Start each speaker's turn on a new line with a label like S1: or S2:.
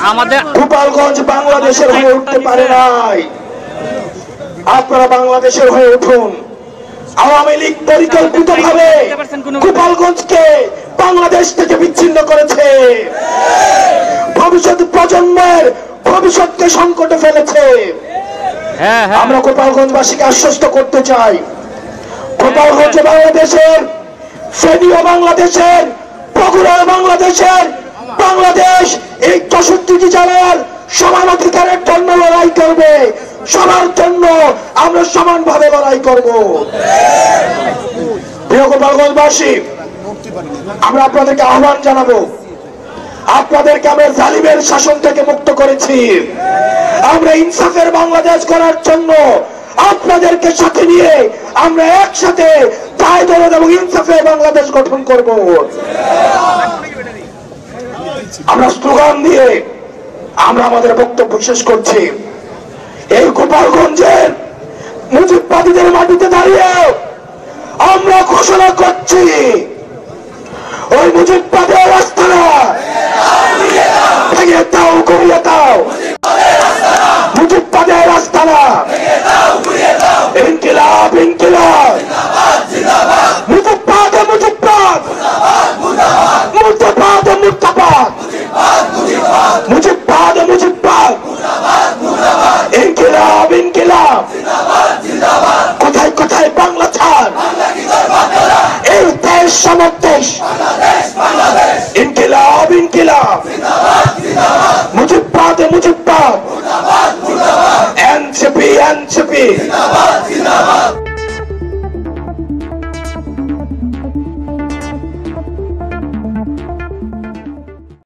S1: আমাদের
S2: গোপালগঞ্জ বাংলাদেশের হয়ে উঠতে পারে নাই। আপনারা বাংলাদেশের হয়ে উঠুন। আওয়ামী লীগ পরিকল্পিতভাবে গোপালগঞ্জকে বাংলাদেশ থেকে বিচ্ছিন্ন করেছে, ভবিষ্যৎ প্রজন্মের ভবিষ্যৎকে সংকটে ফেলেছে। আমরা গোপালগঞ্জবাসীকে আশ্বস্ত করতে চাই, গোপালগঞ্জ বাংলাদেশের, ফেনীও বাংলাদেশের, বগুড়া বাংলাদেশের, বাংলাদেশ এই 64টি জেলার সমান অধিকারের জন্য লড়াই করবে, সবার জন্য আমরা সমানভাবে লড়াই করব। প্রিয় গোপালগঞ্জবাসী, আমরা আপনাদেরকে আহ্বান জানাবো, আপনাদেরকে আমরা জালিমের শাসন থেকে মুক্ত করেছি, আমরা ইনসাফের বাংলাদেশ করার জন্য আপনাদেরকে সাথে নিয়ে আমরা একসাথে দায় দরদ এবং ইনসাফের বাংলাদেশ গঠন করব। আমরা স্লোগান দিয়ে আমরা আমাদের বক্তব্য শেষ করছি। এই গোপালগঞ্জের মুজিববাদীদের মাটিতে দাঁড়িয়ে আমরা ঘোষণা করছি, ওই মুজিববাদের আস্তানা ভেঙে দাও, গড়িয়ে দাও, মুজিববাদের আস্তানা, ইনকিলাব ইনকিলাব, মুজিববাদ মুজিববাদ, মুর্দাবাদ মুর্দাবাদ, মুজিববাদ মুজিববাদ, ইনকিলাব ইনকিলাব, কোথায় কোথায় বাংলা ছাড়, এই দেশ সমাজ দেশ, ইনকিলাব ইনকিলাব, মুজিববাদ মুজিববাদ, এনসিপি এনসিপি।